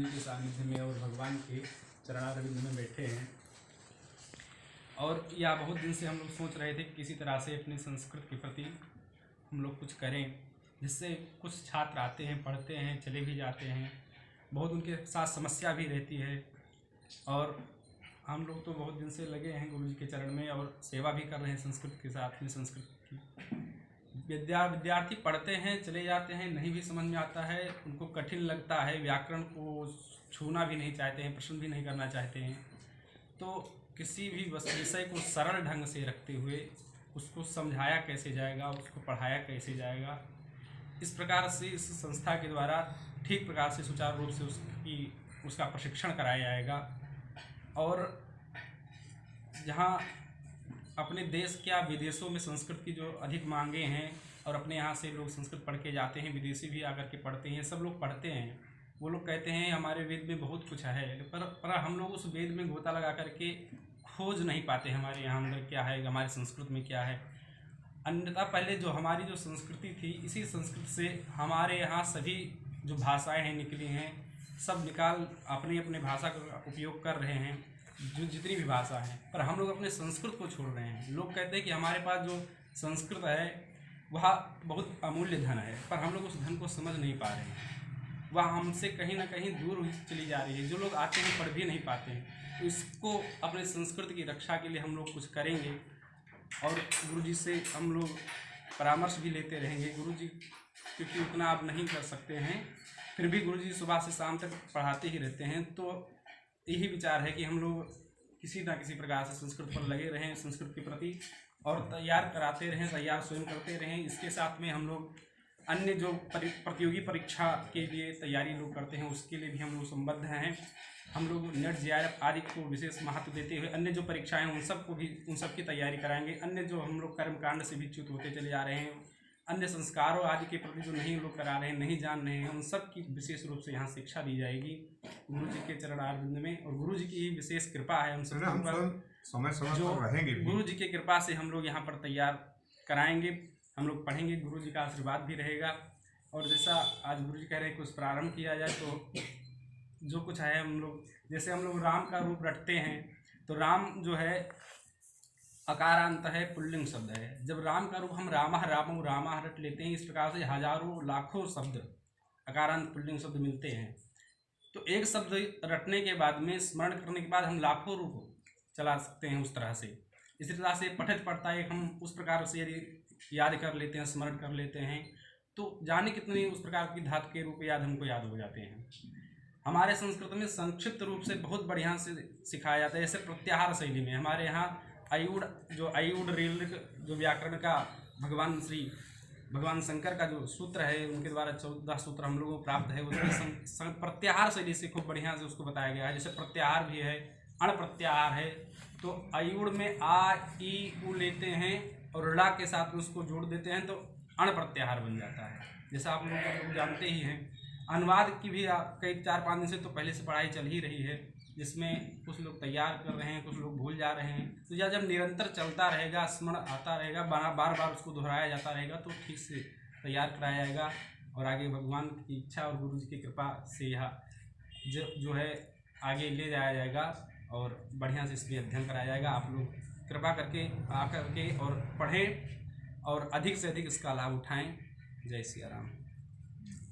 जी के सानिध्य में और भगवान के चरणारविंद में बैठे हैं। और या बहुत दिन से हम लोग सोच रहे थे कि किसी तरह से अपनी संस्कृत के प्रति हम लोग कुछ करें, जिससे कुछ छात्र आते हैं, पढ़ते हैं, चले भी जाते हैं, बहुत उनके साथ समस्या भी रहती है। और हम लोग तो बहुत दिन से लगे हैं गुरु जी के चरण में और सेवा भी कर रहे हैं संस्कृत के साथ में। संस्कृत की विद्यार्थी पढ़ते हैं, चले जाते हैं, नहीं भी समझ में आता है, उनको कठिन लगता है, व्याकरण को छूना भी नहीं चाहते हैं, प्रश्न भी नहीं करना चाहते हैं। तो किसी भी विषय को सरल ढंग से रखते हुए उसको समझाया कैसे जाएगा, उसको पढ़ाया कैसे जाएगा, इस प्रकार से इस संस्था के द्वारा ठीक प्रकार से सुचारू रूप से उसका प्रशिक्षण कराया जाएगा। और जहाँ अपने देश क्या विदेशों में संस्कृत की जो अधिक मांगे हैं और अपने यहाँ से लोग संस्कृत पढ़ के जाते हैं, विदेशी भी आकर के पढ़ते हैं, सब लोग पढ़ते हैं। वो लोग कहते हैं हमारे वेद में बहुत कुछ है, पर हम लोग उस वेद में गोता लगा करके खोज नहीं पाते हमारे यहाँ अंदर क्या है, हमारे संस्कृत में क्या है। अन्यथा पहले जो हमारी जो संस्कृति थी, इसी संस्कृत से हमारे यहाँ सभी जो भाषाएँ हैं निकली हैं, सब निकाल अपनी अपनी भाषा का उपयोग कर रहे हैं, जो जितनी भी भाषा है, पर हम लोग अपने संस्कृत को छोड़ रहे हैं। लोग कहते हैं कि हमारे पास जो संस्कृत है वह बहुत अमूल्य धन है, पर हम लोग उस धन को समझ नहीं पा रहे हैं, वह हमसे कहीं ना कहीं दूर चली जा रही है। जो लोग आते हैं पढ़ भी नहीं पाते हैं, तो इसको अपने संस्कृति की रक्षा के लिए हम लोग कुछ करेंगे। और गुरु जी से हम लोग परामर्श भी लेते रहेंगे। गुरु जी क्योंकि उतना आप नहीं कर सकते हैं, फिर भी गुरु जी सुबह से शाम तक पढ़ाते ही रहते हैं। तो यही विचार है कि हम लोग किसी ना किसी प्रकार से संस्कृत पर लगे रहें, संस्कृत के प्रति, और तैयार कराते रहें, तैयार स्वयं करते रहें। इसके साथ में हम लोग अन्य जो प्रतियोगी परीक्षा के लिए तैयारी लोग करते हैं, उसके लिए भी हम लोग संबद्ध हैं। हम लोग नेट JRF आदि को विशेष महत्व देते हुए अन्य जो परीक्षाएं हैं उन सब की तैयारी कराएंगे। अन्य जो हम लोग कर्मकांड से भी च्युत होते चले जा रहे हैं, अन्य संस्कारों आदि के प्रति जो नहीं लोग करा रहे हैं, नहीं जान रहे हैं, उन सब की विशेष रूप से यहाँ शिक्षा दी जाएगी गुरु जी के चरणारविंद में। और गुरु जी की विशेष कृपा है हम सब पर, जो गुरु जी की कृपा से हम लोग यहाँ पर तैयार कराएंगे, हम लोग पढ़ेंगे, गुरु जी का आशीर्वाद भी रहेगा। और जैसा आज गुरु जी कह रहे हैं कुछ प्रारंभ किया जाए, तो जो कुछ है हम लोग, जैसे हम लोग राम का रूप रखते हैं, तो राम जो है अकारांत है, पुल्लिंग शब्द है। जब राम का रूप हम रामः रामो रामा रट लेते हैं, इस प्रकार से हजारों लाखों शब्द अकारांत पुल्लिंग शब्द मिलते हैं। तो एक शब्द रटने के बाद में, स्मरण करने के बाद हम लाखों रूप चला सकते हैं उस तरह से। इसी तरह से पठित पढ़ता है, हम उस प्रकार से यदि याद कर लेते हैं, स्मरण कर लेते हैं, तो जाने कितने उस प्रकार की धातु के रूप याद हमको याद हो जाते हैं। हमारे संस्कृत में संक्षिप्त रूप से बहुत बढ़िया से सिखाया जाता है, जैसे प्रत्याहार शैली में। हमारे यहाँ अयुड़ रेल जो व्याकरण का भगवान शंकर का जो सूत्र है, उनके द्वारा 14 सूत्र हम लोगों को प्राप्त है, उसमें प्रत्याहार शैली से खूब बढ़िया से उसको बताया गया है। जैसे प्रत्याहार भी है, अण प्रत्याहार है, तो अयुड़ में आ ई उ लेते हैं और ऋड़ा के साथ में उसको जोड़ देते हैं, तो अण प्रत्याहार बन जाता है। जैसा आप लोग जानते ही हैं। अनुवाद की भी कई 4-5 दिन से तो पहले से पढ़ाई चल ही रही है, जिसमें कुछ लोग तैयार कर रहे हैं, कुछ लोग भूल जा रहे हैं। तो यह जब निरंतर चलता रहेगा, स्मरण आता रहेगा, बार बार उसको दोहराया जाता रहेगा, तो ठीक से तैयार कराया जाएगा। और आगे भगवान की इच्छा और गुरु जी की कृपा से यह जो है आगे ले जाया जाएगा और बढ़िया से इसमें अध्ययन कराया जाएगा। आप लोग कृपा करके आकर के और पढ़ें और अधिक से अधिक इसका लाभ उठाएं। जय सिया राम।